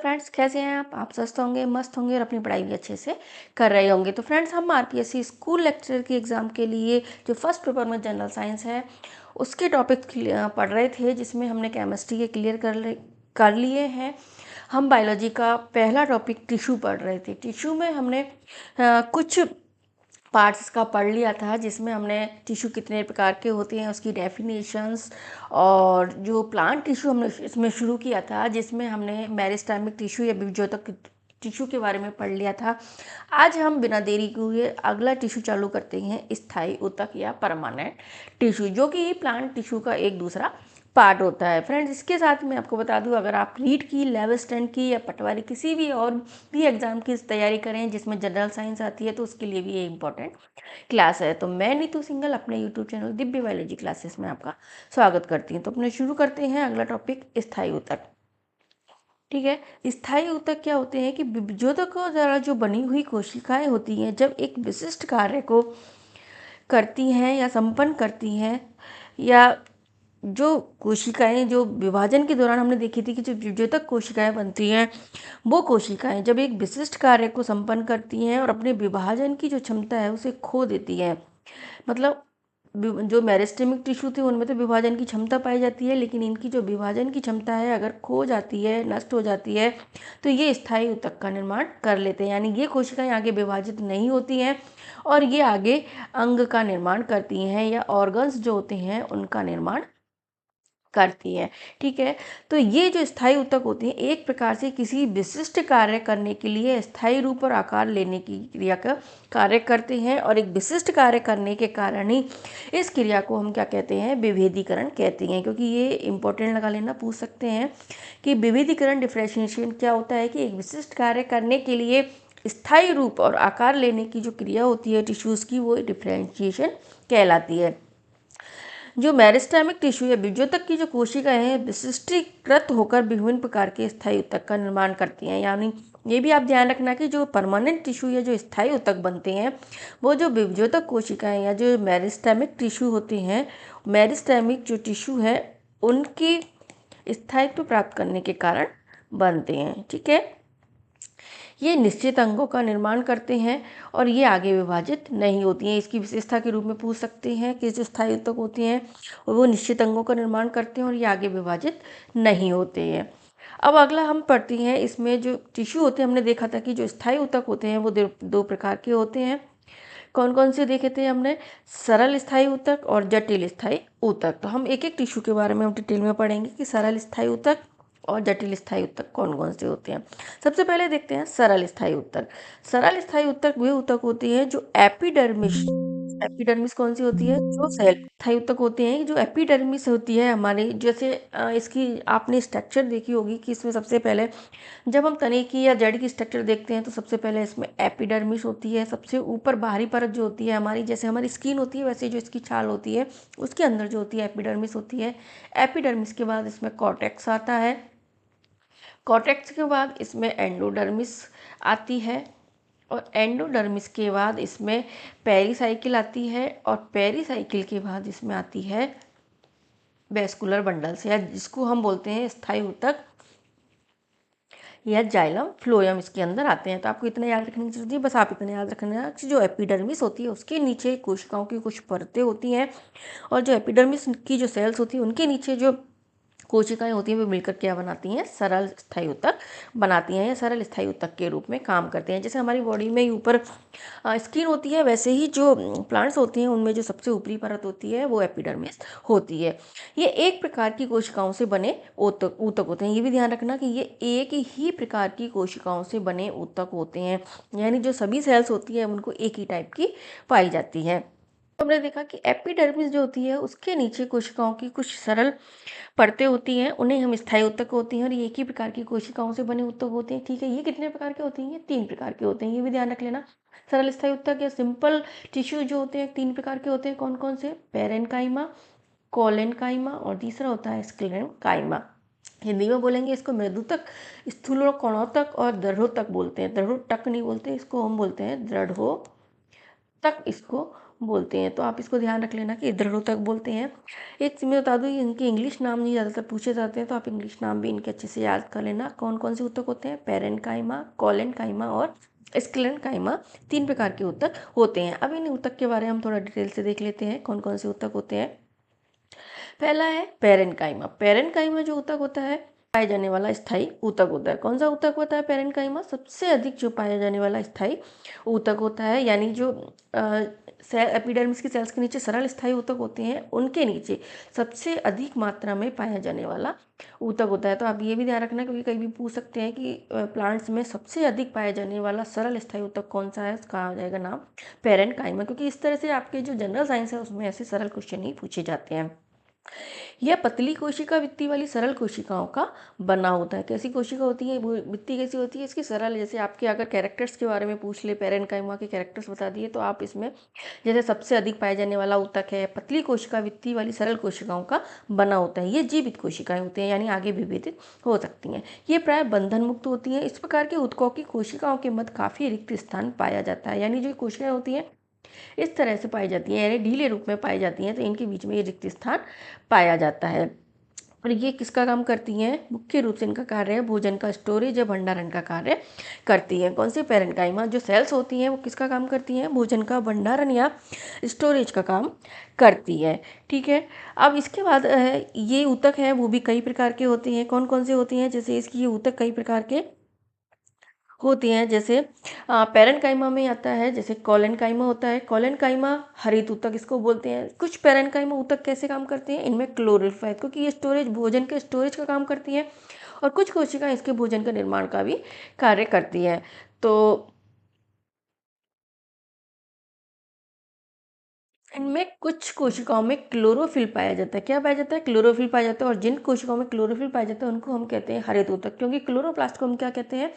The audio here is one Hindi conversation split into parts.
फ्रेंड्स, कैसे हैं आप स्वस्थ होंगे, मस्त होंगे और अपनी पढ़ाई भी अच्छे से कर रहे होंगे। तो फ्रेंड्स, हम आरपीएससी स्कूल लेक्चरर की एग्ज़ाम के लिए जो फर्स्ट पेपर में जनरल साइंस है उसके टॉपिक पढ़ रहे थे, जिसमें हमने केमिस्ट्री के क्लियर कर लिए हैं। हम बायोलॉजी का पहला टॉपिक टिश्यू पढ़ रहे थे। टिश्यू में हमने कुछ पार्ट्स का पढ़ लिया था, जिसमें हमने टिश्यू कितने प्रकार के होते हैं उसकी डेफिनेशंस, और जो प्लांट टिश्यू हमने इसमें शुरू किया था, जिसमें हमने मेरिस्टेमिक टिश्यू या बीजोतक टिश्यू के बारे में पढ़ लिया था। आज हम बिना देरी किए अगला टिश्यू चालू करते हैं, स्थायी ऊतक या परमानेंट टिश्यू, जो कि प्लांट टिश्यू का एक दूसरा पार्ट होता है। फ्रेंड्स, इसके साथ मैं आपको बता दूं, अगर आप नीट की, 11th स्टैंड की या पटवारी किसी भी और भी एग्जाम की तैयारी करें जिसमें जनरल साइंस आती है, तो उसके लिए भी ये इंपॉर्टेंट क्लास है। तो मैं नीतू सिंगल अपने YouTube channel Divya biology classes में आपका स्वागत करती हूँ। तो अपने शुरू करते हैं अगला टॉपिक, स्थायी ऊतक। ठीक है, स्थायी ऊतक क्या होते हैं कि विभेदकों द्वारा जो बनी हुई कोशिकाएं होती हैं, जब एक विशिष्ट कार्य को करती हैं या संपन्न करती हैं, या जो कोशिकाएं जो विभाजन के दौरान हमने देखी थी कि जो विभेदक कोशिकाएं बनती हैं, वो कोशिकाएं जब एक विशिष्ट कार्य को संपन्न करती हैं और अपने विभाजन की जो क्षमता है उसे खो देती हैं। मतलब जो मेरिस्टेमिक टिश्यू थे उनमें तो विभाजन की क्षमता पाई जाती है, लेकिन इनकी जो विभाजन की क्षमता है अगर खो जाती है, नष्ट हो जाती है, तो ये स्थायी ऊतक का निर्माण कर लेते हैं। यानी ये कोशिकाएं आगे विभाजित नहीं होती हैं और ये आगे अंग का निर्माण करती हैं या ऑर्गन्स जो होते हैं उनका निर्माण करती है। ठीक है, तो ये जो स्थायी ऊतक होते हैं एक प्रकार से किसी विशिष्ट कार्य करने के लिए स्थायी रूप और आकार लेने की क्रिया का कार्य करते हैं, और एक विशिष्ट कार्य करने के कारण ही इस क्रिया को हम क्या कहते हैं, विभेदीकरण कहते हैं। क्योंकि ये इंपॉर्टेंट लगा लेना, पूछ सकते हैं कि विभेदीकरण डिफरेंशिएशन क्या होता है, कि एक विशिष्ट कार्य करने के लिए स्थायी रूप और आकार लेने की जो क्रिया होती है टिश्यूज़ की, वो डिफरेंशिएशन कहलाती है। जो मेरिस्टेमिक टिश्यू या बीजोतक की जो कोशिकाएं हैं विशिष्टीकृत होकर विभिन्न प्रकार के स्थायी ऊतक का निर्माण करती हैं। यानी ये भी आप ध्यान रखना कि जो परमानेंट टिश्यू या जो स्थायी ऊतक बनते हैं, वो जो विभेदक कोशिकाएं या जो मेरिस्टेमिक टिश्यू होते हैं, मेरिस्टेमिक जो टिश्यू है उनकी स्थायित्व प्राप्त करने के कारण बनते हैं। ठीक है, ये निश्चित अंगों का निर्माण करते हैं और ये आगे विभाजित नहीं होती हैं। इसकी विशेषता के रूप में पूछ सकते हैं कि जो स्थायी ऊतक होती हैं वो निश्चित अंगों का निर्माण करते हैं और ये आगे विभाजित नहीं होते हैं। अब अगला हम पढ़ते हैं, इसमें जो टिश्यू होते हैं हमने देखा था कि जो स्थायी ऊतक होते हैं वो दो प्रकार के होते हैं। कौन कौन से देखे थे हमने, सरल स्थायी ऊतक और जटिल स्थायी ऊतक। तो हम एक एक टिश्यू के बारे में हम डिटेल में पढ़ेंगे कि सरल स्थायी ऊतक और जटिल स्थायी ऊतक कौन कौन से होते हैं। सबसे पहले देखते हैं सरल स्थायी ऊतक। सरल स्थायी ऊतक वे ऊतक होती है जो एपिडर्मिस, एपिडर्मिस कौन सी होती है, जो सेल स्थायी ऊतक होते हैं जो एपिडर्मिस होती है हमारे, जैसे इसकी आपने स्ट्रक्चर देखी होगी कि इसमें सबसे पहले जब हम तने की या जड़ की स्ट्रक्चर देखते हैं तो सबसे पहले इसमें एपिडर्मिस होती है। सबसे ऊपर बाहरी परत जो होती है हमारी, जैसे हमारी स्किन होती है वैसे जो इसकी छाल होती है उसके अंदर जो होती है एपिडर्मिस होती है। एपिडर्मिस के बाद इसमें कॉर्टेक्स आता है। कॉर्टेक्स के बाद इसमें एंडोडर्मिस आती है, और एंडोडर्मिस के बाद इसमें पेरीसाइकिल आती है, और पेरीसाइकिल के बाद इसमें आती है वेस्कुलर बंडल्स, या जिसको हम बोलते हैं स्थायी ऊतक या जाइलम फ्लोएम इसके अंदर आते हैं। तो आपको इतना याद रखने की जरूरत है, बस आप इतना याद रखना कि जो एपिडर्मिस होती है उसके नीचे कोशिकाओं की कुछ परतें होती हैं, और जो एपिडर्मिस की जो सेल्स होती है उनके नीचे जो कोशिकाएं होती हैं वो मिलकर क्या बनाती हैं, सरल स्थायी ऊतक बनाती हैं या सरल स्थायी ऊतक के रूप में काम करते हैं। जैसे हमारी बॉडी में ऊपर स्किन होती है, वैसे ही जो प्लांट्स होती हैं उनमें जो सबसे ऊपरी परत होती है वो एपिडर्मिस होती है। ये एक प्रकार की कोशिकाओं से बने ऊतक ऊतक होते हैं। ये भी ध्यान रखना कि ये एक ही प्रकार की कोशिकाओं से बने ऊतक होते हैं, यानी जो सभी सेल्स होती है उनको एक ही टाइप की पाई जाती है। हमने देखा कि एपिडर्मिस जो होती है उसके नीचे कोशिकाओं की कुछ सरल परतें होती हैं, उन्हें हम स्थायी ऊतक होती हैं, और ये एक ही प्रकार की कोशिकाओं से बने ऊतक होते हैं। ठीक है, ये कितने प्रकार के होते हैं, ये 3 प्रकार के होते हैं। ये भी ध्यान रख लेना। सरल स्थायी ऊतक या सिंपल टिश्यू जो होते हैं 3 प्रकार के होते हैं। कौन कौन से, पेरेन्काइमा, कोलेनकाइमा और तीसरा होता है स्क्लेरेन्काइमा। हिंदी में बोलेंगे इसको मृदुतक, स्थूलोत्तक और दृढ़ोतक बोलते हैं। दृढ़ोतक नहीं बोलते इसको, हम बोलते हैं दृढ़ोतक इसको बोलते हैं। तो आप इसको ध्यान रख लेना कि दृढ़ ऊतक बोलते हैं। एक चीज़ मैं बता दूँ, इनके इंग्लिश नाम नहीं ज़्यादातर पूछे जाते हैं, तो आप इंग्लिश नाम भी इनके अच्छे से याद कर लेना। कौन कौन से ऊतक होते हैं? पेरेन्काइमा, कोलेनकाइमा और स्क्लेरेन्काइमा, 3 प्रकार के ऊतक होते हैं। अब इन ऊतक के बारे में हम थोड़ा डिटेल से देख लेते हैं कौन कौन से ऊतक होते हैं। पहला है पेरेन्काइमा। पेरेन्काइमा जो ऊतक होता है, पाया जाने वाला स्थायी ऊतक होता है। कौन सा ऊतक होता है पेरेन्काइमा? सबसे अधिक जो पाया जाने वाला स्थायी ऊतक होता है, यानी जो सेल एपिडर्मिस की सेल्स के नीचे सरल स्थायी ऊतक होते हैं, उनके नीचे सबसे अधिक मात्रा में पाया जाने वाला ऊतक होता है। तो आप ये भी ध्यान रखना, क्योंकि कहीं भी पूछ सकते हैं कि प्लांट्स में सबसे अधिक पाया जाने वाला सरल स्थायी ऊतक कौन सा है, उसका आ जाएगा नाम पेरेन्काइमा, क्योंकि इस तरह से आपके जो जनरल साइंस है उसमें ऐसे सरल क्वेश्चन ही पूछे जाते हैं। यह पतली कोशिका भित्ति वाली सरल कोशिकाओं का बना होता है। कैसी कोशिका होती है? भित्ति कैसी होती है इसकी? सरल। जैसे आपके अगर कैरेक्टर्स के बारे में पूछ ले, पेरेन्काइमा के कैरेक्टर्स बता दिए, तो आप इसमें जैसे सबसे अधिक पाया जाने वाला ऊतक है, पतली कोशिका भित्ति वाली सरल कोशिकाओं का बना होता है। ये जीवित कोशिकाएं होती हैं, यानी आगे विभेदित हो सकती हैं। ये प्राय बंधन मुक्त होती हैं। इस प्रकार के ऊतकों की कोशिकाओं के मध्य काफी रिक्त स्थान पाया जाता है, यानी जो कोशिकाएं होती हैं इस तरह से पाई जाती हैं, यानी ढीले रूप में पाई जाती हैं, तो इनके बीच में ये रिक्त स्थान पाया जाता है। और ये किसका काम करती हैं? मुख्य रूप से इनका कार्य है भोजन का स्टोरेज या भंडारण का कार्य करती हैं। कौन सी? पेरेन्काइमा। जो सेल्स होती हैं वो किसका काम करती हैं? भोजन का भंडारण या स्टोरेज का काम करती है। ठीक है। अब इसके बाद ये ऊतक है वो भी कई प्रकार के होते हैं। कौन कौन से होते हैं? जैसे इसकी ये ऊतक कई प्रकार के होती हैं। जैसे पेरेन्काइमा में आता है, जैसे कोलेनकाइमा होता है। कोलेनकाइमा हरित ऊतक इसको बोलते हैं। कुछ पेरेन्काइमा ऊतक कैसे काम करते हैं? इनमें क्लोरोफिल, क्योंकि ये स्टोरेज, भोजन के स्टोरेज का काम करती हैं, और कुछ कोशिकाएं इसके भोजन का निर्माण का भी कार्य करती हैं। तो इनमें कुछ कोशिकाओं में क्लोरोफिल पाया जाता है। क्या पाया जाता है? क्लोरोफिल पाया जाता है। और जिन कोशिकाओं में क्लोरोफिल पाया जाता है उनको हम कहते हैं हरित ऊतक, क्योंकि क्लोरोप्लास्ट को हम क्या कहते हैं?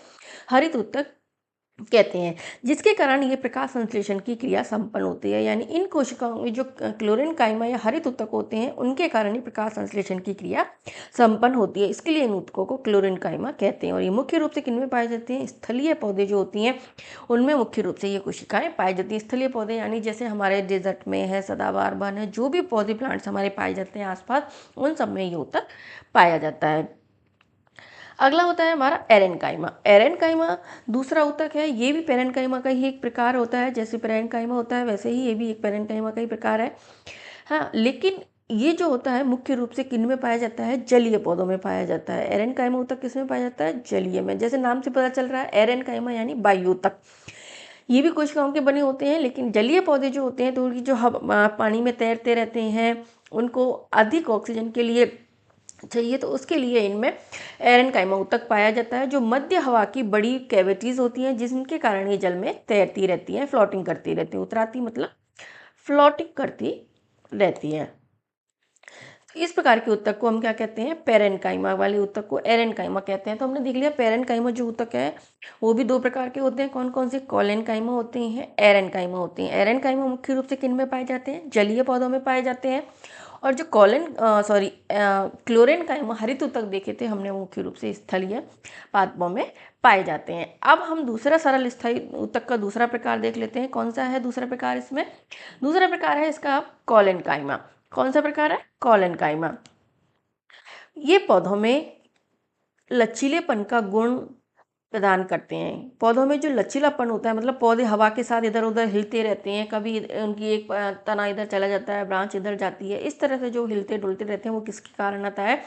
हरित ऊतक कहते हैं, जिसके कारण ये प्रकाश संश्लेषण की क्रिया संपन्न होती है। यानी इन कोशिकाओं में जो क्लोरेन्काइमा या हरित ऊतक होते हैं, उनके कारण ही प्रकाश संश्लेषण की क्रिया संपन्न होती है। इसके लिए इन ऊतकों को क्लोरेन्काइमा कहते हैं। और ये मुख्य रूप से किनमें पाए जाते हैं? स्थलीय पौधे जो होती हैं उनमें मुख्य रूप से ये कोशिकाएं पाई जाती हैं। स्थलीय पौधे यानी जैसे हमारे डेजर्ट में है, सदाबहार वन है, जो भी पौधे प्लांट्स हमारे पाए जाते हैं आसपास, उन सब में ये ऊतक पाया जाता है। अगला होता है हमारा एरेन्काइमा। एरेन्काइमा दूसरा ऊतक है। ये भी पेरेन्काइमा का ही एक प्रकार होता है। जैसे पेरेन्काइमा होता है वैसे ही ये भी एक पेरेन्काइमा का ही प्रकार है। हाँ, लेकिन ये जो होता है मुख्य रूप से किन में पाया जाता है? जलीय पौधों में पाया जाता है। एरेन्काइमा ऊतक किस में पाया जाता है? जलीय में। जैसे नाम से पता चल रहा है, एरेन्काइमा यानी वायु ऊतक। ये भी कोशिकाओं के बने होते हैं, लेकिन जलीय पौधे जो होते हैं तो उनकी जो पानी में तैरते रहते हैं, उनको अधिक ऑक्सीजन के लिए चाहिए, तो उसके लिए इनमें एरेन्काइमा ऊतक पाया जाता है, जो मध्य हवा की बड़ी कैविटीज होती हैं, जिनके कारण ये जल में तैरती रहती हैं, फ्लोटिंग करती रहती हैं। उतराती मतलब फ्लोटिंग करती रहती हैं। इस प्रकार के ऊतक को हम क्या कहते हैं? पेरेन्काइमा वाले ऊतक को एरेन्काइमा कहते हैं। तो हमने देख लिया पेरेन्काइमा जो ऊतक है वो भी 2 प्रकार के होते हैं। कौन कौन से? कोलेन्काइमा होते हैं, एरेन्काइमा होते हैं। एरेन्काइमा मुख्य रूप से किन में पाए जाते हैं? जलीय पौधों में पाए जाते हैं। और जो क्लोरेन्काइमा हरित ऊतक देखे थे हमने, वो मुख्य रूप से स्थलीय पादपों में पाए जाते हैं। अब हम दूसरा सरल स्थायी ऊतक का दूसरा प्रकार देख लेते हैं। कौन सा है दूसरा प्रकार इसमें? दूसरा प्रकार है इसका कोलेन्काइमा। कौन सा प्रकार है? कोलेन्काइमा। ये पौधों में लचीलेपन का गुण प्रदान करते हैं। पौधों में जो लचीलापन होता है, मतलब पौधे हवा के साथ इधर उधर हिलते रहते हैं, कभी उनकी एक तना इधर चला जाता है, ब्रांच इधर जाती है, इस तरह से जो हिलते डुलते रहते हैं वो किसके कारण आता है?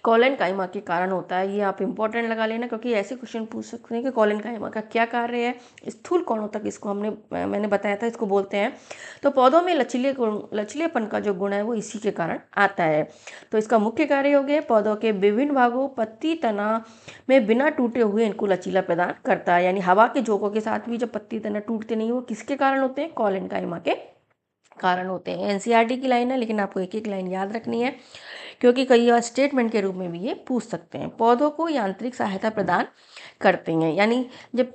कोलेन्काइमा के कारण होता है। ये आप इंपॉर्टेंट लगा लेना, क्योंकि ऐसे क्वेश्चन पूछ सकते हैं कि कोलेन्काइमा का क्या कार्य है। स्थूल कोणों तक इसको मैंने बताया था, इसको बोलते हैं। तो पौधों में लचीलेपन का जो गुण है वो इसी के कारण आता है। तो इसका मुख्य कार्य हो गया पौधों के विभिन्न भागों, पत्ती, तना में बिना टूटे हुए इनको लचीला प्रदान करता है। यानी हवा के झोंकों के साथ भी जब पत्ती तना टूटते नहीं, वो किसके कारण होते हैं? कोलेन्काइमा के कारण होते हैं। एनसीईआरटी की लाइन है, लेकिन आपको एक एक लाइन याद रखनी है, क्योंकि कई बार स्टेटमेंट के रूप में भी ये पूछ सकते हैं। पौधों को यांत्रिक सहायता प्रदान करते हैं, यानी जब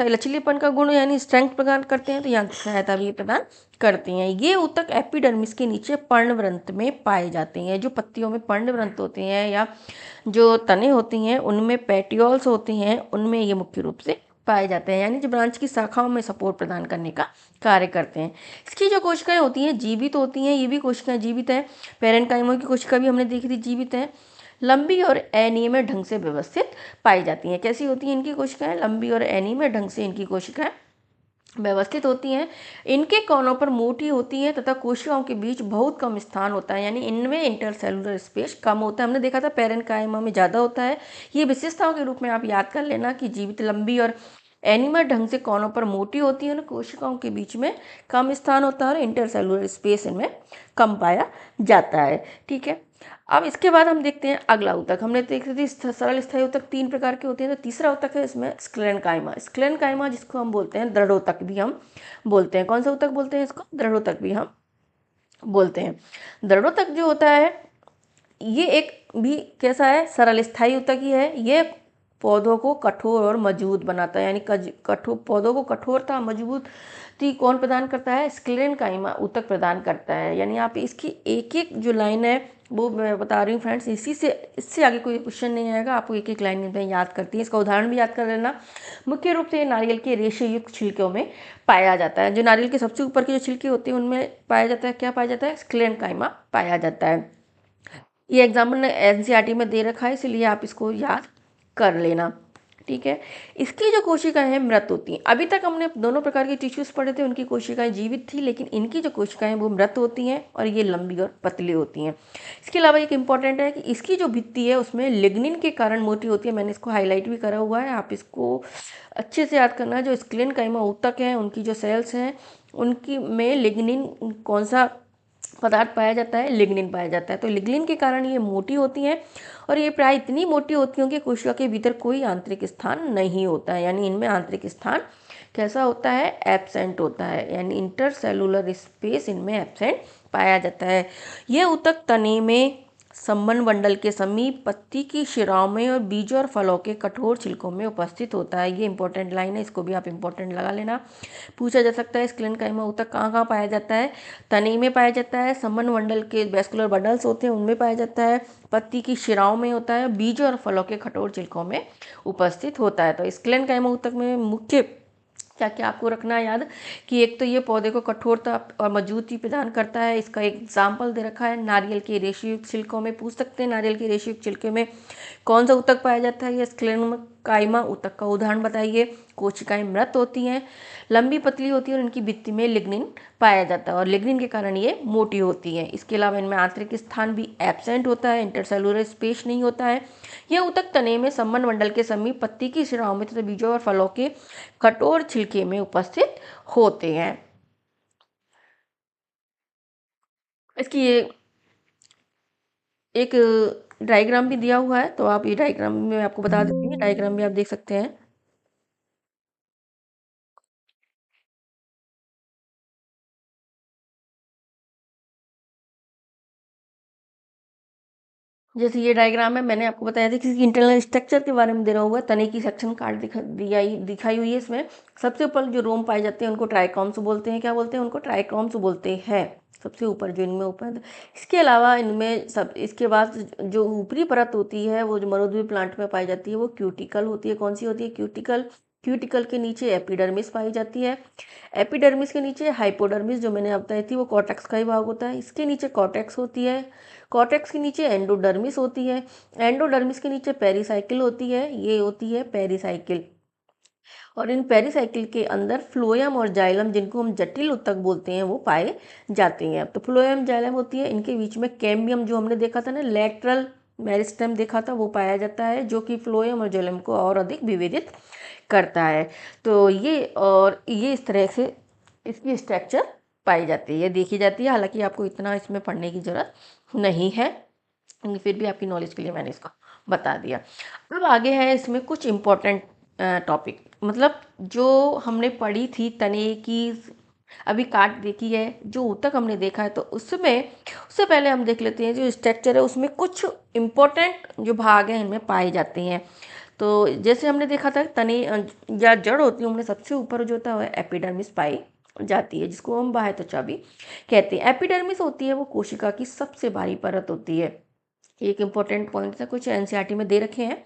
लचीलेपन का गुण यानी स्ट्रेंथ प्रदान करते हैं, तो यांत्रिक सहायता भी प्रदान करती हैं। ये ऊतक एपिडर्मिस के नीचे पर्णवृंत में पाए जाते हैं। जो पत्तियों में पर्णवृंत होते हैं या जो तने होती हैं उनमें पेटियोल्स होती हैं, उनमें ये मुख्य रूप से पाए जाते हैं, यानी जो ब्रांच की शाखाओं में सपोर्ट प्रदान करने का कार्य करते हैं। इसकी जो कोशिकाएं होती हैं जीवित होती हैं, ये भी कोशिकाएं जीवित हैं। पेरेन्काइमा की कोशिका भी हमने देखी थी जीवित है, लंबी और अनियमित ढंग से व्यवस्थित पाई जाती हैं। कैसी होती हैं इनकी कोशिकाएं? लंबी और अनियमित ढंग से इनकी कोशिकाएं व्यवस्थित होती हैं। इनके कोनों पर मोटी होती हैं तथा कोशिकाओं के बीच बहुत कम स्थान होता है, यानी इनमें इंटरसेलुलर स्पेस कम होता है। हमने देखा था पेरेन्काइमा में ज़्यादा होता है। ये विशेषताओं के रूप में आप याद कर लेना कि जीवित, लंबी और एनिमल ढंग से कोनों पर मोटी होती है, कोशिकाओं के बीच में कम स्थान होता है और इंटरसेलुलर स्पेस इनमें कम पाया जाता है। ठीक है, अब इसके बाद हम देखते हैं अगला ऊतक। हमने देखी थी सरल स्थायी ऊतक 3 प्रकार के होते हैं, तो तीसरा ऊतक है इसमें स्क्लेरेन्काइमा। स्क्लेरेन्काइमा जिसको हम बोलते हैं दृढ़ोतक भी हम बोलते हैं। कौन सा ऊतक बोलते हैं इसको? दृढ़ोतक भी हम बोलते हैं। दृढ़ोतक जो होता है ये एक भी कैसा है? सरल स्थायी ऊतक ही है। ये पौधों को कठोर और मजबूत बनाता है, यानी कठोर पौधों को कठोरता मजबूती कौन प्रदान करता है? स्क्लेरेन्काइमा ऊतक प्रदान करता है। यानी आप इसकी एक एक जो लाइन है वो मैं बता रही हूँ फ्रेंड्स, इससे आगे कोई क्वेश्चन नहीं आएगा, आपको एक एक लाइन में याद करती है। इसका उदाहरण भी याद कर लेना। मुख्य रूप से नारियल के रेशेयुक्त छिलकों में पाया जाता है। जो नारियल के सबसे ऊपर के जो छिलके होते हैं उनमें पाया जाता है, क्या पाया जाता है? स्क्लेरेन्काइमा पाया जाता है। ये एग्जाम्पल ने एनसीईआरटी में दे रखा है, इसलिए आप इसको याद कर लेना। ठीक है, इसकी जो कोशिकाएं हैं मृत होती हैं। अभी तक हमने दोनों प्रकार के टिश्यूज पढ़े थे, उनकी कोशिकाएं जीवित थी, लेकिन इनकी जो कोशिकाएं वो मृत होती हैं और ये लंबी और पतली होती हैं। इसके अलावा एक इम्पॉर्टेंट है कि इसकी जो भित्ति है उसमें लिग्निन के कारण मोटी होती है। मैंने इसको हाईलाइट भी करा हुआ है, आप इसको अच्छे से याद करना है। जो स्क्लेरेन्काइमा ऊतक है उनकी जो सेल्स हैं उनकी में लिग्निन कौन सा पदार्थ पाया जाता है? लिग्निन पाया जाता है। तो लिग्निन के कारण ये मोटी होती हैं और ये प्राय इतनी मोटी होती हैं कि कोशिका के भीतर कोई आंतरिक स्थान नहीं होता है, यानी इनमें आंतरिक स्थान कैसा होता है? एब्सेंट होता है, यानी इंटरसेलुलर स्पेस इनमें एब्सेंट पाया जाता है। यह ऊतक तने में, संबंध मंडल के समीप, पत्ती की शिराओं में और बीजों और फलों के कठोर छिलकों में उपस्थित होता है। ये इंपॉर्टेंट लाइन है, इसको भी आप इंपॉर्टेंट लगा लेना। पूछा जा सकता है स्क्लेरेन्काइमा ऊतक कहाँ कहाँ पाया जाता है? तने में पाया जाता है, संबंध मंडल के वेस्कुलर बंडल्स होते हैं उनमें पाया जाता है, पत्ती की शिराओं में होता है, बीजों और फलों के कठोर छिलकों में उपस्थित होता है। तो स्क्लेरेन्काइमा ऊतक में मुख्य क्या क्या आपको रखना है याद कि एक तो ये पौधे को कठोरता और मजबूती प्रदान करता है। इसका एक एग्जाम्पल दे रखा है, नारियल के रेशेयुक्त छिलकों में पूछ सकते हैं नारियल के रेशेयुक्त छिलके में कौन सा ऊतक पाया जाता है? ये स्क्लेरेन्काइमा ऊतक का उदाहरण बताइए। कोशिकाएं मृत होती हैं, लंबी पतली होती है और इनकी भित्ति में लिग्निन पाया जाता है और लिग्निन के कारण ये मोटी होती है। इसके अलावा इनमें आंतरिक स्थान भी एब्सेंट होता है, इंटरसेलुलर स्पेस नहीं होता है। यह ऊतक तने में, संबंध मंडल के समीप, पत्ती की शिराओं में तथा बीजों और फलों के कठोर छिलके में उपस्थित होते हैं। इसकी एक डायग्राम भी दिया हुआ है, तो आप ये डायग्राम में आपको बता देती हूँ, डायग्राम भी आप देख सकते हैं। जैसे ये डायग्राम है, मैंने आपको बताया था कि इसकी इंटरनल स्ट्रक्चर के बारे में दे रहा हुआ है। तने की सेक्शन कार्ड दिखाई हुई है इसमें। सबसे ऊपर जो रोम पाए जाते हैं उनको ट्राइकोम्स बोलते हैं। क्या बोलते हैं उनको? ट्राइकोम्स बोलते हैं। सबसे ऊपर जो इनमें ऊपर, इसके अलावा इनमें सब, इसके बाद जो ऊपरी परत होती है वो जो मरुद्वीप प्लांट में पाई जाती है वो क्यूटिकल होती है। कौन सी होती है? क्यूटिकल। क्यूटिकल के नीचे एपिडर्मिस पाई जाती है। एपिडर्मिस के नीचे हाइपोडर्मिस, जो मैंने अब बताई थी, वो कॉर्टेक्स का ही भाग होता है। इसके नीचे कॉर्टेक्स होती है। कॉर्टेक्स के नीचे एंडोडर्मिस होती है। एंडोडर्मिस के नीचे पेरिसाइकिल होती है, ये होती है पेरिसाइकिल। और इन पेरिसाइकिल के अंदर फ्लोएम और जाइलम, जिनको हम जटिल ऊतक बोलते हैं, वो पाए जाते हैं। तो फ्लोएम जाइलम होती है, इनके बीच में कैम्बियम, जो हमने देखा था ना, लेटरल मेरिस्टेम देखा था, वो पाया जाता है, जो कि फ्लोएम और जाइलम को और अधिक विभेदित करता है। तो ये इस तरह से इसकी स्ट्रक्चर पाई जाती है, देखी जाती है। हालांकि आपको इतना इसमें पढ़ने की ज़रूरत नहीं है, फिर भी आपकी नॉलेज के लिए मैंने इसको बता दिया। अब आगे है इसमें कुछ इम्पोर्टेंट टॉपिक, मतलब जो हमने पढ़ी थी तने की, अभी काट देखी है, जो ऊतक हमने देखा है, तो उससे पहले हम देख लेते हैं जो स्ट्रक्चर है उसमें कुछ इम्पोर्टेंट जो भाग हैं इनमें पाए जाते हैं। तो जैसे हमने देखा था तने या जड़ होती है, उनमें सबसे ऊपर जो होता है एपिडर्मिस पाई जाती है, जिसको हम बाह्य त्वचा भी कहते हैं। एपिडर्मिस होती है वो कोशिका की सबसे बाहरी परत होती है। एक इम्पॉर्टेंट पॉइंट है, कुछ एनसीईआरटी में दे रखे हैं।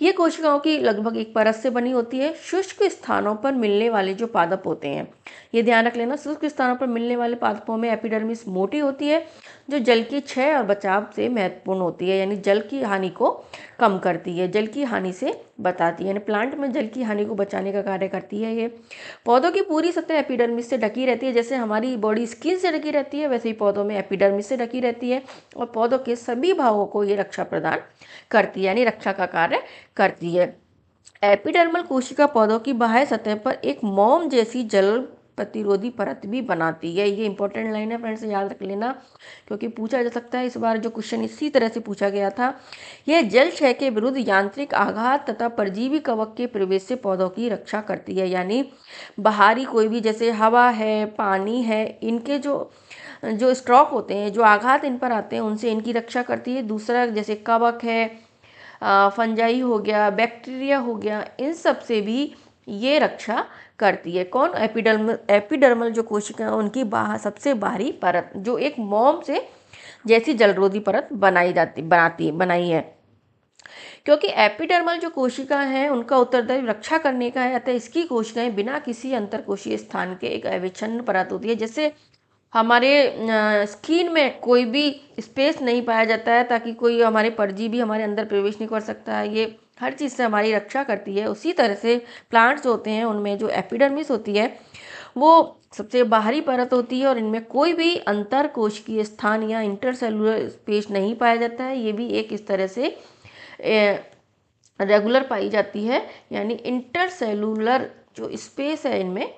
ये कोशिकाओं की लगभग एक परत से बनी होती है। शुष्क स्थानों पर मिलने वाले जो पादप होते हैं, ये ध्यान रख लेना, शुष्क स्थानों पर मिलने वाले पादपों में एपिडर्मिस मोटी होती है, जो जल की क्षय और बचाव से महत्वपूर्ण होती है, यानी जल की हानि को कम करती है, जल की हानि से बताती है, यानी प्लांट में जल की हानि को बचाने का कार्य करती है ये। पौधों की पूरी सतह एपिडर्मिस से ढकी रहती है, जैसे हमारी बॉडी स्किन से ढकी रहती है, वैसे ही पौधों में एपिडर्मिस से ढकी रहती है, और पौधों के सभी भागों को ये रक्षा प्रदान करती है, यानी रक्षा का कार्य करती है। एपिडर्मल कोशिका पौधों की बाह्य सतह पर एक मोम जैसी जल प्रतिरोधी परत भी बनाती है। ये इंपॉर्टेंट लाइन है फ्रेंड्स, याद रख लेना, क्योंकि पूछा जा सकता है। इस बार जो क्वेश्चन इसी तरह से पूछा गया था। यह जल क्षय के विरुद्ध यांत्रिक आघात तथा परजीवी कवक के प्रवेश से पौधों की रक्षा करती है, यानी बाहरी कोई भी जैसे हवा है, पानी है, इनके जो जो स्ट्रोक होते हैं, जो आघात इन पर आते हैं, उनसे इनकी रक्षा करती है। दूसरा जैसे कवक है, फंजाई हो गया, बैक्टीरिया हो गया, इन सब से भी ये रक्षा करती है। कौन? एपिडर्मल। एपिडर्मल जो कोशिका उनकी सबसे बाहरी परत, जो एक मोम से जैसी जलरोधी परत बनाई है। क्योंकि एपिडर्मल जो कोशिका है उनका उत्तरदायी रक्षा करने का है, अतः इसकी कोशिकाएं बिना किसी अंतरकोशीय स्थान के एक अविच्छिन्न परत होती है। जैसे हमारे स्किन में कोई भी स्पेस नहीं पाया जाता है, ताकि कोई हमारे परजीवी हमारे अंदर प्रवेश नहीं कर सकता है, ये हर चीज़ से हमारी रक्षा करती है। उसी तरह से प्लांट्स होते हैं, उनमें जो एपिडर्मिस होती है वो सबसे बाहरी परत होती है, और इनमें कोई भी अंतर कोशिकीय स्थान या इंटरसेलुलर स्पेस नहीं पाया जाता है। ये भी एक इस तरह से रेगुलर पाई जाती है, यानी इंटरसेलुलर जो स्पेस है इनमें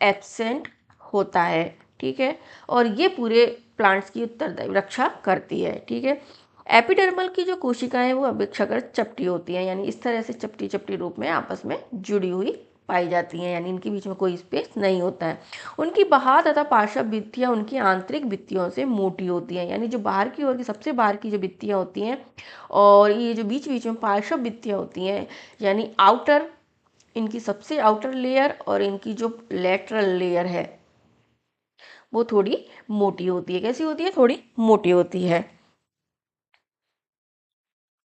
एब्सेंट होता है। ठीक है, और ये पूरे प्लांट्स की उत्तरदायी रक्षा करती है। ठीक है, एपिडर्मल की जो कोशिकाएं हैं वो अपेक्षाकृत चपटी होती हैं, यानी इस तरह से चपटी चपटी रूप में आपस में जुड़ी हुई पाई जाती हैं, यानी इनके बीच में कोई स्पेस नहीं होता है। उनकी बाहर तथा पार्श्व भित्तियां उनकी आंतरिक भित्तियों से मोटी होती हैं, यानी जो बाहर की ओर की सबसे बाहर की जो भित्तियां होती हैं, और ये जो बीच बीच में पार्श्व भित्तियां होती हैं, यानी आउटर, इनकी सबसे आउटर लेयर और इनकी जो लेटरल लेयर है वो थोड़ी मोटी होती है। कैसी होती है? थोड़ी मोटी होती है।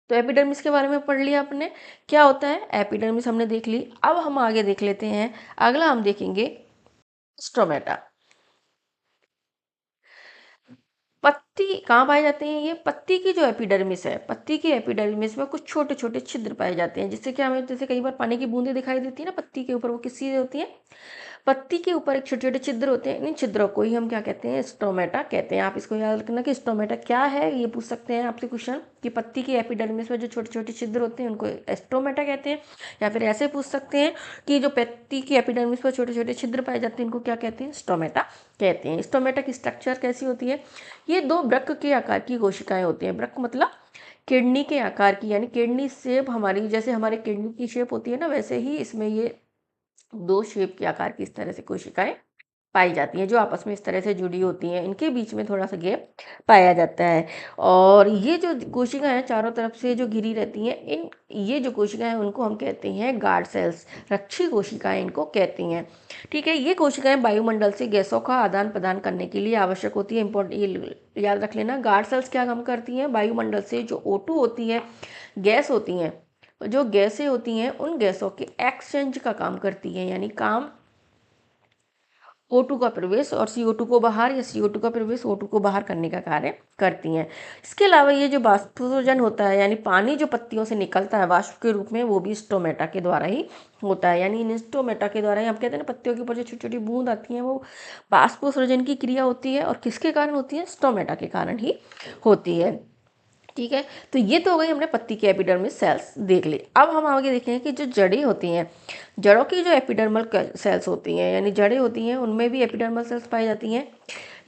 तो एपिडर्मिस के बारे में पढ़ लिया आपने, क्या होता है एपिडर्मिस हमने देख ली। अब हम आगे देख लेते हैं, अगला हम देखेंगे स्टोमेटा। पत्ती कहाँ पाए जाते हैं? ये पत्ती की जो एपिडर्मिस है, पत्ती की एपिडर्मिस में कुछ छोटे छोटे छिद्र पाए जाते हैं, जिससे क्या हमें, जैसे कई बार पानी की बूंदें दिखाई देती है ना पत्ती के ऊपर, वो किस चीज़ होती है? पत्ती के ऊपर एक छोटे छोटे छिद्र होते हैं, इन छिद्रों को ही हम क्या कहते हैं? स्टोमेटा कहते हैं। आप इसको याद रखना कि स्टोमेटा क्या है, ये पूछ सकते हैं आपसे क्वेश्चन, कि पत्ती की एपिडर्मिस में जो छोटे छोटे छिद्र होते हैं उनको स्टोमेटा कहते हैं। या फिर ऐसे पूछ सकते हैं कि जो पत्ती की एपिडर्मिस पर छोटे छोटे छिद्र पाए जाते हैं इनको क्या कहते हैं? स्टोमेटा कहते हैं। स्टोमेटा की स्ट्रक्चर कैसी होती है? ये दो वृक्क के आकार की कोशिकाएं होती हैं। वृक्क मतलब किडनी के आकार की, यानी किडनी शेप, हमारी जैसे हमारे किडनी की शेप होती है ना, वैसे ही इसमें ये दो शेप के आकार की इस तरह से कोशिकाएं पाई जाती हैं, जो आपस में इस तरह से जुड़ी होती हैं। इनके बीच में थोड़ा सा गैप पाया जाता है, और ये जो कोशिकाएं हैं चारों तरफ से जो घिरी रहती हैं, ये जो कोशिकाएं हैं उनको हम कहते हैं गार्ड सेल्स, रक्षी कोशिकाएं इनको कहती हैं। ठीक है, ये कोशिकाएं वायुमंडल से गैसों का आदान प्रदान करने के लिए आवश्यक होती है। इंपॉर्टेंट ये याद रख लेना, गार्ड सेल्स क्या काम करती हैं? वायुमंडल से जो O2 होती है, गैस होती हैं, जो गैसें होती हैं उन गैसों के एक्सचेंज का काम करती हैं, यानी काम O2 का प्रवेश और CO2 को बाहर, या CO2 का प्रवेश O2 को बाहर करने का कार्य करती हैं। इसके अलावा ये जो बाष्पोत्सर्जन होता है, यानी पानी जो पत्तियों से निकलता है वाष्प के रूप में, वो भी स्टोमेटा के द्वारा ही होता है। यानी इन स्टोमेटा के द्वारा ही, हम कहते हैं ना पत्तियों के ऊपर जो छोटी छोटी बूंद आती हैं, वो बाष्पोत्सर्जन की क्रिया होती है, और किसके कारण होती है? स्टोमेटा के कारण ही होती है। ठीक है, तो ये तो हो गई, हमने पत्ती की एपिडर्मिस सेल्स देख ली। अब हम आगे देखेंगे कि जो जड़ें होती हैं, जड़ों की जो एपिडर्मल सेल्स होती हैं, यानी जड़ें होती हैं, उनमें भी एपिडर्मल सेल्स पाई जाती हैं।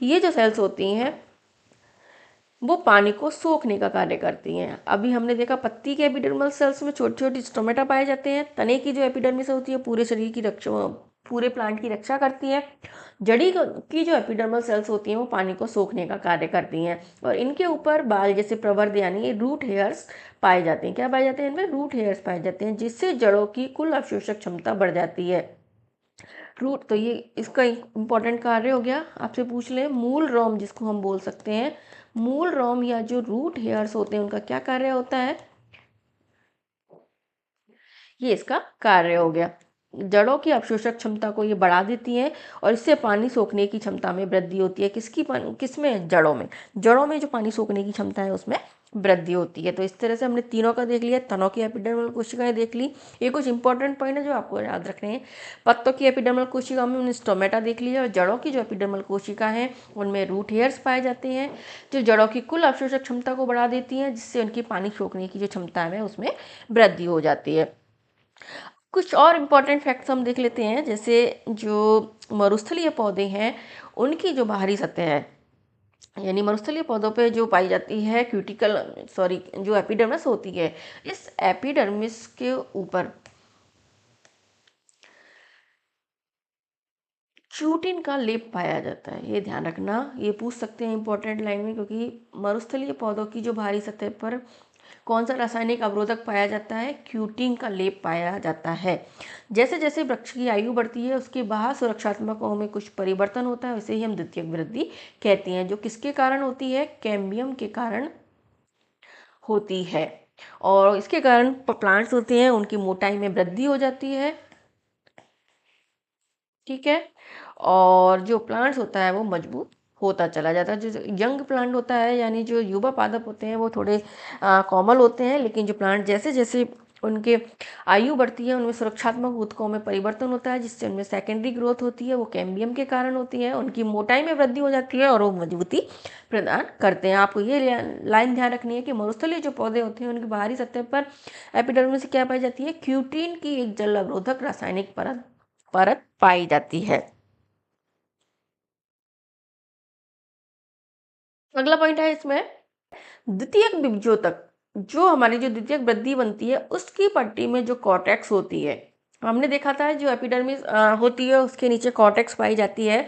ये जो सेल्स होती हैं वो पानी को सोखने का कार्य करती हैं। अभी हमने देखा पत्ती के एपिडर्मल सेल्स में छोटे छोटे स्टोमेटा पाए जाते हैं। तने की जो एपिडर्मिस होती है पूरे शरीर की रक्षा, पूरे प्लांट की रक्षा करती है। जड़ी की जो एपिडर्मल सेल्स होती हैं वो पानी को सोखने का कार्य करती हैं, और इनके ऊपर बाल जैसे प्रवर्ध यानी रूट हेयर्स पाए जाते हैं। क्या पाए जाते हैं? इनमें रूट हेयर्स पाए जाते हैं, जिससे जड़ों की कुल अवशोषक क्षमता बढ़ जाती है। रूट, तो ये इसका इंपॉर्टेंट कार्य हो गया। आपसे पूछ लें, मूल रोम जिसको हम बोल सकते हैं, मूल रोम या जो रूट हेयर्स होते हैं उनका क्या कार्य होता है, ये इसका कार्य हो गया। जड़ों की अवशोषक क्षमता को ये बढ़ा देती हैं और इससे पानी सोखने की क्षमता में वृद्धि होती है। किसमें, जड़ों में जो पानी सोखने की क्षमता है उसमें वृद्धि होती है। तो इस तरह से हमने तीनों का देख लिया, तनों की एपिडर्मल कोशिकाएं देख ली। ये कुछ इंपॉर्टेंट पॉइंट है जो आपको याद रखने हैं। पत्तों की एपिडर्मल कोशिका में हमने स्टोमेटा देख लिया और जड़ों की जो एपिडर्मल कोशिका है उनमें रूट हेयर्स पाए जाते हैं जो जड़ों की कुल अवशोषक क्षमता को बढ़ा देती हैं, जिससे उनकी पानी सोखने की जो क्षमता है उसमें वृद्धि हो जाती है। कुछ और इम्पॉर्टेंट फैक्ट्स हम देख लेते हैं, जैसे जो मरुस्थलीय पौधे हैं उनकी जो बाहरी सतह है, यानी मरुस्थलीय पौधों पे जो पाई जाती है जो एपिडर्मिस होती है, इस एपिडर्मिस के ऊपर च्यूटिन का लेप पाया जाता है। ये ध्यान रखना, ये पूछ सकते हैं इंपॉर्टेंट लाइन में, क्योंकि मरुस्थलीय पौधों की जो बाहरी सतह पर कौन सा रासायनिक अवरोधक पाया जाता है, क्यूटिन का लेप पाया जाता है। जैसे जैसे वृक्ष की आयु बढ़ती है उसके बाहर सुरक्षात्मकों में कुछ परिवर्तन होता है, इसे ही हम द्वितीयक वृद्धि कहते हैं, जो किसके कारण होती है, कैम्बियम के कारण होती है। और इसके कारण प्लांट्स होते हैं उनकी मोटाई में वृद्धि हो जाती है, ठीक है। और जो प्लांट्स होता है वो मजबूत होता चला जाता है। जो यंग प्लांट होता है, यानी जो युवा पादप होते हैं वो थोड़े कोमल होते हैं, लेकिन जो प्लांट जैसे जैसे उनके आयु बढ़ती है उनमें सुरक्षात्मक ऊतकों में परिवर्तन होता है, जिससे उनमें सेकेंडरी ग्रोथ होती है, वो कैम्बियम के कारण होती है, उनकी मोटाई में वृद्धि हो जाती है और वो मजबूती प्रदान करते हैं। आपको ये लाइन ध्यान रखनी है कि मरुस्थलीय जो पौधे होते हैं उनकी बाहरी सतह पर एपिडर्मिस से क्या पाई जाती है, क्यूटीन की एक जल अवरोधक रासायनिक परत पाई जाती है। अगला पॉइंट है इसमें द्वितीयक बीजोतक। जो हमारी जो द्वितीयक वृद्धि बनती है उसकी पट्टी में जो कॉर्टेक्स होती है, हमने देखा था जो एपिडर्मिस होती है उसके नीचे कॉर्टेक्स पाई जाती है।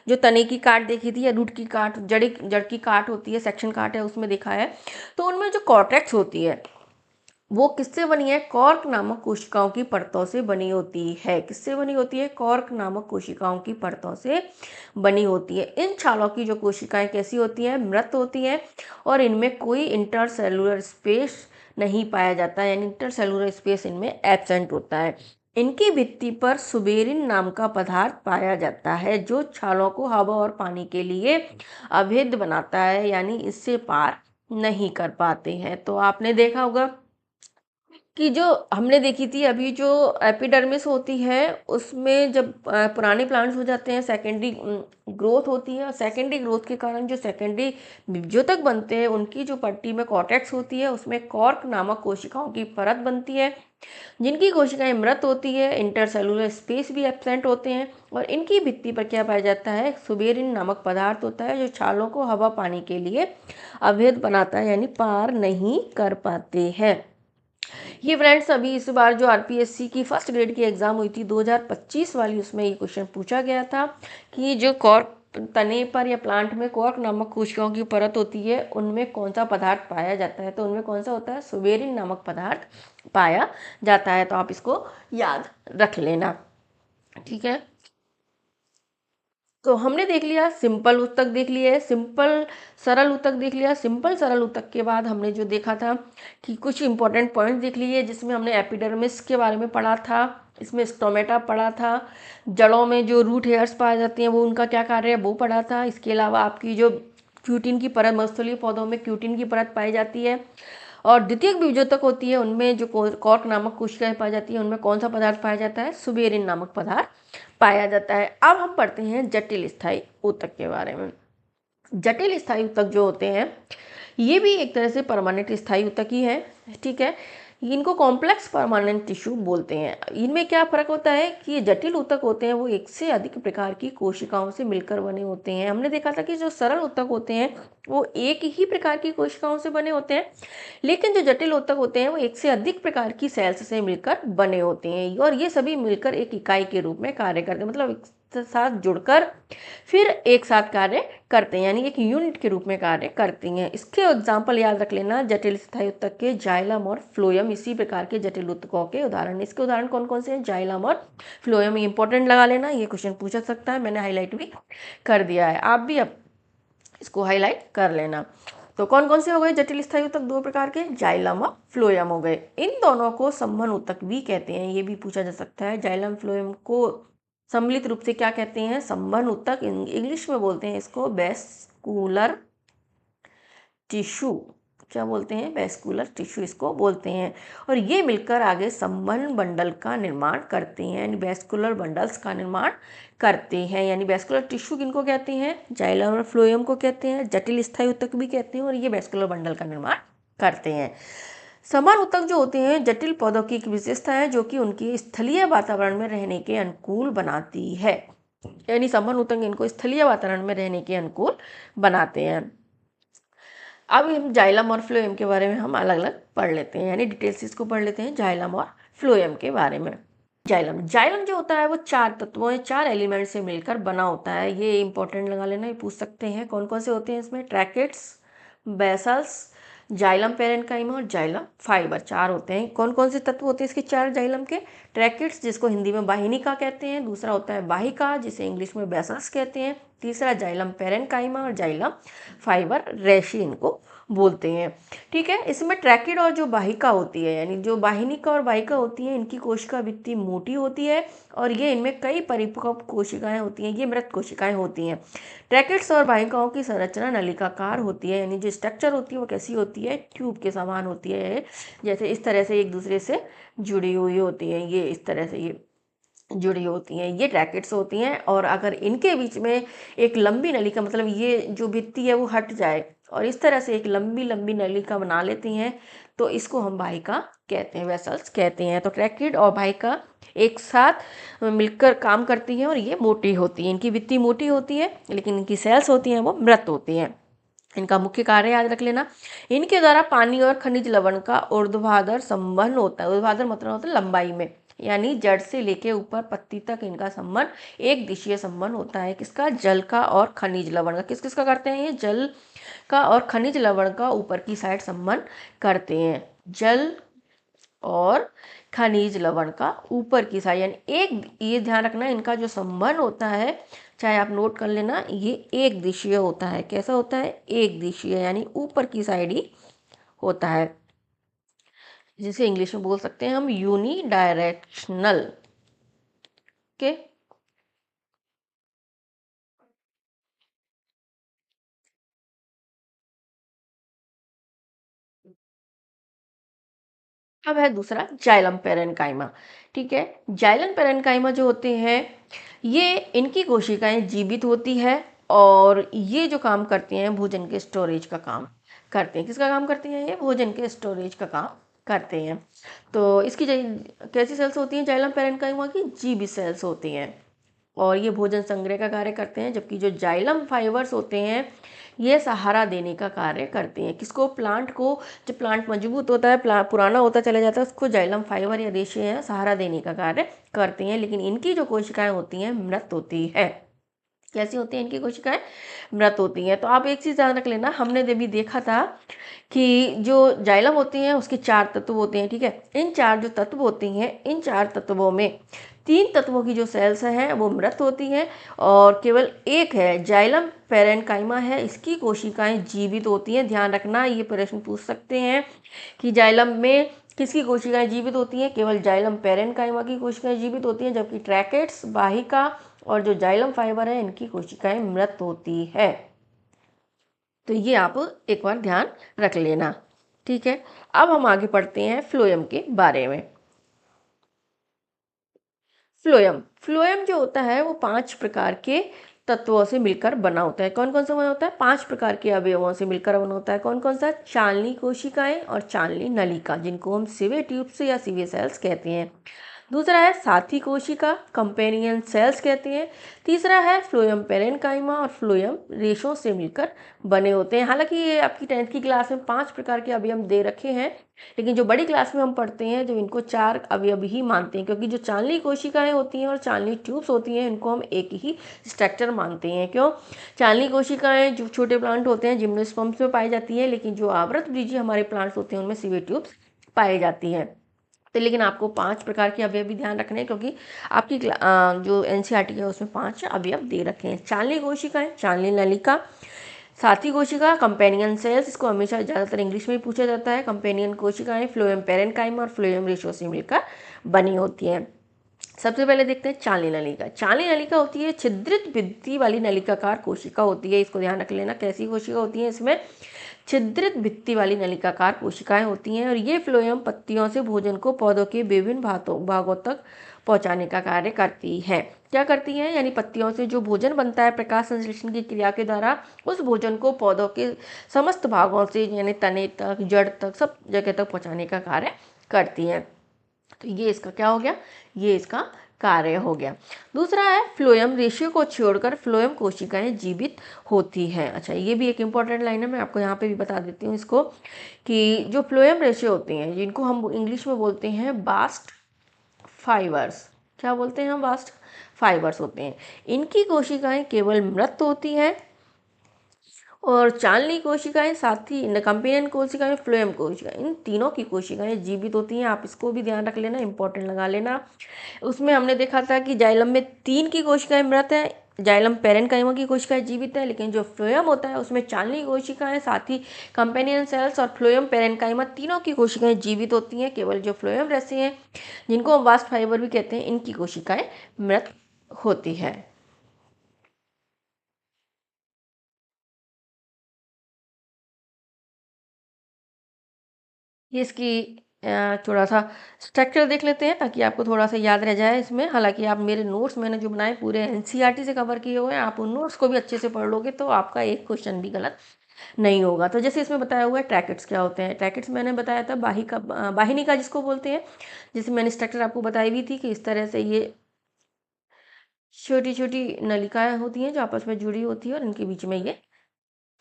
जो तने की काट देखी थी या रूट की काट, जड़ की काट होती है, सेक्शन काट है, उसमें देखा है। तो उनमें जो कॉर्टेक्स होती है वो किससे बनी है, कॉर्क नामक कोशिकाओं की परतों से बनी होती है। किससे बनी होती है, कॉर्क नामक कोशिकाओं की परतों से बनी होती है। इन छालों की जो कोशिकाएं कैसी होती हैं, मृत होती हैं और इनमें कोई इंटरसेलुलर स्पेस नहीं पाया जाता, यानी इंटरसेलुलर स्पेस इनमें एब्सेंट होता है। इनकी भित्ति पर सुबेरिन नाम का पदार्थ पाया जाता है जो छालों को हवा और पानी के लिए अभेद्य बनाता है, यानी इससे पार नहीं कर पाते हैं। तो आपने देखा होगा कि जो हमने देखी थी अभी, जो एपिडर्मिस होती है उसमें जब पुराने प्लांट्स हो जाते हैं सेकेंडरी ग्रोथ होती है, और सेकेंडरी ग्रोथ के कारण जो सेकेंडरी बीजोतक बनते हैं उनकी जो पट्टी में कॉर्टेक्स होती है उसमें कॉर्क नामक कोशिकाओं की परत बनती है, जिनकी कोशिकाएं मृत होती है, इंटरसेलुलर स्पेस भी एब्सेंट होते हैं और इनकी भित्ति पर क्या पाया जाता है, सुबेरिन नामक पदार्थ होता है जो छालों को हवा पानी के लिए अभेद्य बनाता है, यानी पार नहीं कर पाते हैं। ये फ्रेंड्स अभी इस बार जो आरपीएससी की फर्स्ट ग्रेड की एग्जाम हुई थी 2025 वाली, उसमें ये क्वेश्चन पूछा गया था कि जो कॉर्क तने पर या प्लांट में कॉर्क नामक कोशिकाओं की परत होती है उनमें कौन सा पदार्थ पाया जाता है, तो उनमें कौन सा होता है, सुबेरिन नामक पदार्थ पाया जाता है। तो आप इसको याद रख लेना, ठीक है। तो हमने देख लिया सिंपल ऊतक, देख लिया है सिंपल सरल ऊतक, देख लिया सिंपल सरल ऊतक के बाद हमने जो देखा था कि कुछ इंपॉर्टेंट पॉइंट देख लिए, जिसमें हमने एपिडर्मिस के बारे में पढ़ा था, इसमें स्टोमेटा पढ़ा था, जड़ों में जो रूट हेयर्स पाए जाते हैं वो उनका क्या कार्य है वो पढ़ा था। इसके अलावा आपकी जो क्यूटिन की परत, मरुस्थलीय पौधों में क्यूटिन की परत पाई जाती है और द्वितीयक बीजोतक होती है उनमें जो कॉर्क नामक कोशिकाएं पाई जाती है उनमें कौन सा पदार्थ पाया जाता है, सुबेरिन नामक पदार्थ पाया जाता है। अब हम पढ़ते हैं जटिल स्थायी ऊतक के बारे में। जटिल स्थायी ऊतक जो होते हैं ये भी एक तरह से परमानेंट स्थायी ऊतक ही है, ठीक है। इनको कॉम्प्लेक्स परमानेंट टिश्यू बोलते हैं। इनमें क्या फर्क होता है कि ये जटिल ऊतक होते हैं वो एक से अधिक प्रकार की कोशिकाओं से मिलकर बने होते हैं। हमने देखा था कि जो सरल ऊतक होते हैं वो एक ही प्रकार की कोशिकाओं से बने होते हैं, लेकिन जो जटिल ऊतक होते हैं वो एक से अधिक प्रकार की सेल्स से मिलकर बने होते हैं और ये सभी मिलकर एक इकाई के रूप में कार्य करते हैं, मतलब एक साथ जुड़कर फिर एक साथ कार्य करते हैं, यानी एक यूनिट के रूप में कार्य करती हैं। इसके एग्जाम्पल याद रख लेना, जटिल स्थायी ऊतक के जाइलम और फ्लोएम इसी प्रकार के जटिल ऊतकों के उदाहरण। इसके उदाहरण कौन कौन से हैं, जाइलम और फ्लोएम, इंपॉर्टेंट लगा लेना, ये क्वेश्चन पूछा सकता है, मैंने हाईलाइट भी कर दिया है। आप भी अब इसको हाईलाइट कर लेना। तो कौन कौन से हो गए जटिल स्थायी ऊतक? दो प्रकार के, जाइलम और फ्लोएम हो गए। इन दोनों को संवहन ऊतक भी कहते हैं, ये भी पूछा जा सकता है। जाइलम फ्लोएम को सम्मिलित रूप से क्या कहते हैं? संवहन ऊतक। इंग्लिश में बोलते हैं इसको वेस्कुलर टिश्यू। क्या बोलते हैं? वेस्कुलर टिश्यू इसको बोलते हैं। और ये मिलकर आगे संवहन बंडल का निर्माण करते हैं, यानी वेस्कुलर बंडल्स का निर्माण करते हैं। यानी वेस्कुलर टिश्यू किनको कहते हैं? जाइलम और फ्लोएम को कहते हैं, जटिल स्थायी ऊतक भी कहते हैं, और ये वेस्कुलर बंडल का निर्माण करते हैं। समान ऊतक जो होते हैं जटिल पौधों की एक विशेषता है जो कि उनकी स्थलीय वातावरण में रहने के अनुकूल बनाती है। यानी समान ऊतक इनको स्थलीय वातावरण में रहने के अनुकूल बनाते हैं। अब हम जाइलम और फ्लोएम के बारे में हम अलग अलग पढ़ लेते हैं, यानी डिटेल्स इसको पढ़ लेते हैं जाइलम और फ्लोएम के बारे में। जाइलम जो होता है वो 4 तत्वों, 4 एलिमेंट से मिलकर बना होता है। ये इंपॉर्टेंट लगा लेना, ये पूछ सकते हैं कौन कौन से होते हैं इसमें। ट्रैकेट्स, बेसल्स, जाइलम पेरेन्काइमा और जाइलम फाइबर, 4 होते हैं। कौन कौन से तत्व होते हैं इसके 4 जाइलम के? ट्रैकेट्स, जिसको हिंदी में वाहिनिका कहते हैं। दूसरा होता है वाहिका, जिसे इंग्लिश में बेसल्स कहते हैं। तीसरा जाइलम पेरेन्काइमा और जाइलम फाइबर, रेशी इनको बोलते हैं। ठीक है, इसमें ट्रैकिड और जो वाहिका होती है, यानी जो वाहिनिका और वाहिका होती है, इनकी कोशिका भित्ति मोटी होती है और ये इनमें कई परिपक्व कोशिकाएं होती हैं, ये मृत कोशिकाएं होती हैं। ट्रैकिड्स और वाहिकाओं की संरचना नलिकाकार होती है, यानी जो स्ट्रक्चर होती है वो कैसी होती है? ट्यूब के समान होती है, जैसे इस तरह से एक दूसरे से जुड़ी हुई होती है, ये इस तरह से ये जुड़ी होती हैं, ये ट्रैकेट्स होती हैं। और अगर इनके बीच में एक लंबी नलिका, मतलब ये जो भित्ति है वो हट जाए और इस तरह से एक लंबी लंबी नलिका बना लेती हैं, तो इसको हम वाहिका कहते हैं, वेसल्स कहते हैं। तो ट्रैकिड और वाहिका एक साथ मिलकर काम करती हैं और ये मोटी होती हैं, इनकी भित्ति मोटी होती है, लेकिन इनकी सेल्स होती हैं वो मृत होती हैं। इनका मुख्य कार्य याद रख लेना, इनके द्वारा पानी और खनिज लवण का ऊर्ध्वाधर संवहन होता है। ऊर्ध्वाधर मतलब होता है लंबाई में, यानी जड़ से लेके ऊपर पत्ती तक इनका संवहन एक दिशीय संवहन होता है। किसका? जल का और खनिज लवण का। किस किस का करते हैं ये? जल का और खनिज लवण का ऊपर की साइड संवहन करते हैं। जल और खनिज लवण का ऊपर की साइड, यानी एक, ये ध्यान रखना इनका जो संवहन होता है, चाहे आप नोट कर लेना, ये एक दिशीय होता है। कैसा होता है? एक दिशीय, यानी ऊपर की साइड ही होता है, जिसे इंग्लिश में बोल सकते हैं हम यूनी डायरेक्शनल के। अब है दूसरा जाइलम पेरेन्काइमा। ठीक है, जाइलम पेरेन्काइमा जो होते हैं ये, इनकी कोशिकाएं जीवित होती है और ये जो काम करती हैं भोजन के स्टोरेज का काम करते हैं। किसका काम करती हैं ये? भोजन के स्टोरेज का काम करते हैं। तो इसकी कैसी सेल्स होती हैं जाइलम पेरेन्काइमा की? जीवित सेल्स होती हैं और ये भोजन संग्रह का कार्य करते हैं। जबकि जो जाइलम फाइबर्स होते हैं ये सहारा देने का कार्य करते हैं। किसको? प्लांट को। जब प्लांट मजबूत होता है, पुराना होता चला जाता है, उसको जाइलम फाइबर या रेशे सहारा देने का कार्य करते हैं। लेकिन इनकी जो कोशिकाएं होती हैं मृत होती है। कैसी होती हैं इनकी कोशिकाएं? मृत होती हैं। तो आप एक चीज़ ध्यान रख लेना, हमने भी देखा था कि जो जाइलम होती हैं उसके 4 तत्व होते हैं। ठीक है, इन 4 जो तत्व होती हैं, इन 4 तत्वों में 3 तत्वों की जो सेल्स हैं वो मृत होती हैं और केवल एक है जाइलम पेरेन्काइमा है, इसकी कोशिकाएं जीवित होती हैं। ध्यान रखना, ये प्रश्न पूछ सकते हैं कि जाइलम में किसकी कोशिकाएं जीवित होती हैं? केवल जाइलम पेरेन्काइमा की कोशिकाएं जीवित होती हैं, जबकि ट्रैकेट्स, वाहिका और जो जाइलम फाइबर है इनकी कोशिकाएं मृत होती है। तो ये आप एक बार ध्यान रख लेना। ठीक है, अब हम आगे पढ़ते हैं फ्लोएम के बारे में। फ्लोएम जो होता है वो 5 प्रकार के तत्वों से मिलकर बना होता है। कौन कौन सा बना होता है? 5 प्रकार के अवयवों से मिलकर बना होता है। कौन कौन सा? चालनी कोशिकाएं और चालनी नलिका, जिनको हम सिवे ट्यूब्स या सिवे सेल्स कहते हैं। दूसरा है साथी कोशिका, कंपेनियन सेल्स कहते हैं। तीसरा है फ्लोएम पेरेन्काइमा और फ्लोएम रेशों से मिलकर बने होते हैं। हालांकि ये आपकी 10th की क्लास में 5 प्रकार के अवयव दे रखे हैं, लेकिन जो बड़ी क्लास में हम पढ़ते हैं जो इनको 4 अवयव ही मानते हैं, क्योंकि जो चालनी कोशिकाएं होती हैं और चालनी ट्यूब्स होती हैं इनको हम एक ही स्ट्रक्चर मानते हैं। क्यों? चालनी कोशिकाएं जो छोटे प्लांट होते हैं जिम्नोस्पर्म्स में पाई जाती है, लेकिन जो आवृत बीजी हमारे प्लांट्स होते हैं उनमें सिवे ट्यूब्स पाई जाती हैं। तो लेकिन आपको 5 प्रकार के अवयव भी ध्यान रखने हैं, क्योंकि आपकी जो एनसीईआरटी है उसमें 5 अवयव दे रखे हैं। चालनी कोशिकाएं, चालनी नलिका, साथी कोशिका कंपेनियन सेल्स, इसको हमेशा ज़्यादातर इंग्लिश में ही पूछा जाता है। कंपेनियन कोशिकाएं फ्लोएम पेरेन्काइमा और फ्लोएम रेशियो से मिलकर बनी होती हैं। सबसे पहले देखते हैं चालनी नलिका। चालनी नलिका होती है छिद्रित भित्ति वाली नलिकाकार कोशिका होती है। इसको ध्यान रख लेना, कैसी कोशिका होती है, इसमें छिद्रित भित्ति वाली नलिकाकार कोशिकाएं होती हैं और ये फ्लोएम पत्तियों से भोजन को पौधों के विभिन्न भागों तक पहुंचाने का कार्य करती है। क्या करती हैं, यानी पत्तियों से जो भोजन बनता है प्रकाश संश्लेषण की क्रिया के द्वारा, उस भोजन को पौधों के समस्त भागों से यानी तने तक, जड़ तक, सब जगह तक पहुंचाने का कार्य करती हैं। तो ये इसका क्या हो गया, ये इसका कार्य हो गया। दूसरा है फ्लोएम रेशियो को छोड़कर फ्लोएम कोशिकाएं जीवित होती हैं। अच्छा, ये भी एक इंपॉर्टेंट लाइन है, मैं आपको यहाँ पे भी बता देती हूँ इसको, कि जो फ्लोएम रेशियो होती हैं जिनको हम इंग्लिश में बोलते हैं बास्ट फाइबर्स, क्या बोलते हैं हम, बास्ट फाइबर्स होते हैं, इनकी कोशिकाएं केवल मृत होती हैं और चालनी कोशिकाएं, साथ ही कंपेनियन कोशिकाएं, फ्लोएम कोशिकाएं, इन तीनों की कोशिकाएं जीवित होती हैं। आप इसको भी ध्यान रख लेना, इंपॉर्टेंट लगा लेना। उसमें हमने देखा था कि जाइलम में 3 की कोशिकाएं मृत हैं, जाइलम पेरेन्काइमा की कोशिकाएं जीवित है, लेकिन जो फ्लोएम होता है उसमें चालनी कोशिकाएं, साथ ही कंपेनियन सेल्स और फ्लोएम पेरेन्काइमा तीनों की कोशिकाएं जीवित होती हैं। केवल जो फ्लोएम रेसे हैं जिनको हम बास्ट फाइबर भी कहते हैं, इनकी कोशिकाएं मृत होती है। ये इसकी थोड़ा सा स्ट्रक्चर देख लेते हैं ताकि आपको थोड़ा सा याद रह जाए इसमें। हालांकि आप मेरे नोट्स मैंने जो बनाए पूरे एनसीईआरटी से कवर किए हुए हैं, आप उन नोट्स को भी अच्छे से पढ़ लोगे तो आपका एक क्वेश्चन भी गलत नहीं होगा। तो जैसे इसमें बताया हुआ है ट्रैकेट्स क्या होते हैं। ट्रैकेट्स मैंने बताया था वाहिनिका जिसको बोलते हैं, जैसे मैंने स्ट्रक्चर आपको बताई हुई थी कि इस तरह से ये छोटी छोटी नलिकाएं होती हैं जो आपस में जुड़ी होती है और इनके बीच में ये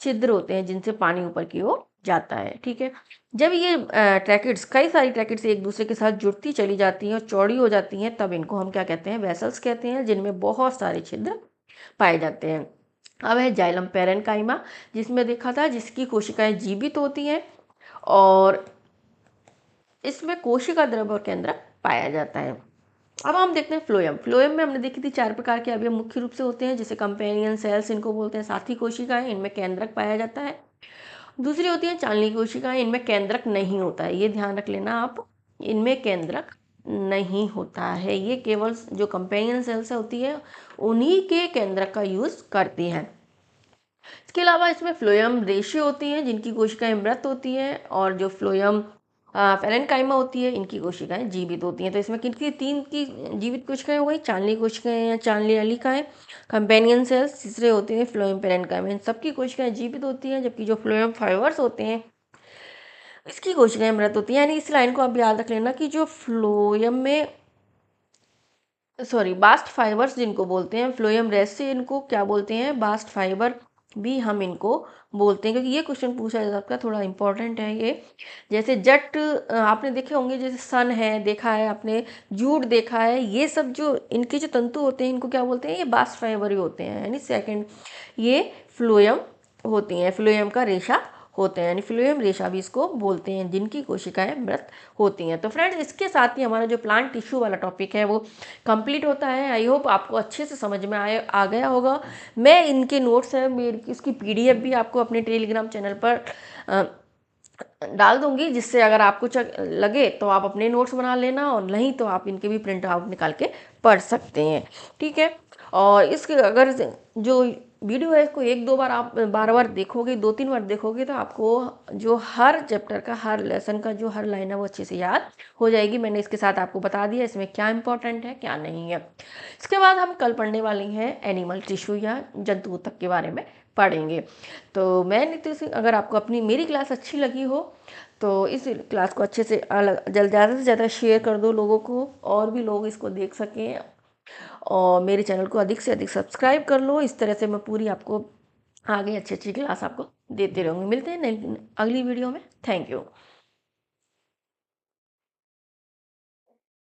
छिद्र होते हैं जिनसे पानी ऊपर की ओर जाता है। ठीक है, जब ये ट्रैकेट्स, कई सारी ट्रैकेट्स एक दूसरे के साथ जुड़ती चली जाती हैं और चौड़ी हो जाती हैं, तब इनको हम क्या कहते हैं, वेसल्स कहते हैं, जिनमें बहुत सारे छिद्र पाए जाते हैं। अब है जाइलम पेरेन्काइमा, जिसमें देखा था जिसकी कोशिकाएं जीवित होती हैं और इसमें कोशिका द्रव और केंद्रक पाया जाता है। अब हम देखते हैं फ्लोएम। फ्लोएम में हमने देखी थी 4 प्रकार के अवयव मुख्य रूप से होते हैं, जैसे कंपेनियन सेल्स इनको बोलते हैं, साथी कोशिकाएं, इनमें केंद्रक पाया जाता है। दूसरी होती है चालनी कोशिकाएं, इनमें केंद्रक नहीं होता है, ये ध्यान रख लेना आप, इनमें केंद्रक नहीं होता है, ये केवल जो कंपेनियन सेल्स होती है उन्हीं के केंद्रक का यूज करती हैं। इसके अलावा इसमें फ्लोएम रेशियो होती हैं जिनकी कोशिकाएं मृत होती हैं और जो फ्लोएम पेरेन्काइमा होती है इनकी कोशिकाएं जीवित होती हैं। तो इसमें किनकी 3 की जीवित कोशिकाएं हो गई, चालनी कोशिकाएं या चालनी नलिकाएं, कंपेनियन सेल्स, तीसरे होते हैं फ्लोएम पेरेन्काइमा, इन सबकी कोशिकाएं जीवित होती हैं, जबकि जो फ्लोएम फाइबर्स होते हैं इसकी कोशिकाएं मृत होती हैं। यानी इस लाइन को आप याद रख लेना कि जो फ्लोएम में, सॉरी, बास्ट फाइबर्स जिनको बोलते हैं, फ्लोएम रेसे इनको क्या बोलते हैं, बास्ट फाइबर भी हम इनको बोलते हैं, क्योंकि ये क्वेश्चन पूछा जा सकता है, थोड़ा इंपॉर्टेंट है ये। जैसे जट आपने देखे होंगे, जैसे सन है देखा है आपने, जूट देखा है, ये सब जो इनके जो तंतु होते हैं इनको क्या बोलते हैं, ये बास्ट फाइबर ही होते हैं, यानी सेकंड ये फ्लोएम होती हैं, फ्लोएम का रेशा होते हैं, यानी फ्लोएम रेशा भी इसको बोलते हैं, जिनकी कोशिकाएं मृत होती हैं। तो फ्रेंड्स, इसके साथ ही हमारा जो प्लांट टिश्यू वाला टॉपिक है वो कंप्लीट होता है। आई होप आपको अच्छे से समझ में आ गया होगा। मैं इनके नोट्स हैं मेरी, इसकी पीडीएफ भी आपको अपने टेलीग्राम चैनल पर डाल दूंगी, जिससे अगर आपको लगे तो आप अपने नोट्स बना लेना और नहीं तो आप इनके भी प्रिंट आउट निकाल के पढ़ सकते हैं। ठीक है, और इसके अगर जो वीडियो है इसको 1-2 बार आप बार देखोगे, 2-3 बार देखोगे तो आपको जो हर चैप्टर का, हर लेसन का जो हर लाइन है वो अच्छे से याद हो जाएगी। मैंने इसके साथ आपको बता दिया इसमें क्या इंपॉर्टेंट है क्या नहीं है। इसके बाद हम कल पढ़ने वाले हैं एनिमल टिश्यू या जंतु ऊतक के बारे में पढ़ेंगे। तो मैं नित्य सिंह, अगर आपको अपनी मेरी क्लास अच्छी लगी हो तो इस क्लास को अच्छे से ज़्यादा से ज़्यादा शेयर कर दो लोगों को, और भी लोग इसको देख सकें, और मेरे चैनल को अधिक से अधिक सब्सक्राइब कर लो। इस तरह से मैं पूरी आपको आगे अच्छी अच्छी क्लास आपको देते रहूँगी। मिलते हैं अगली वीडियो में। Thank you.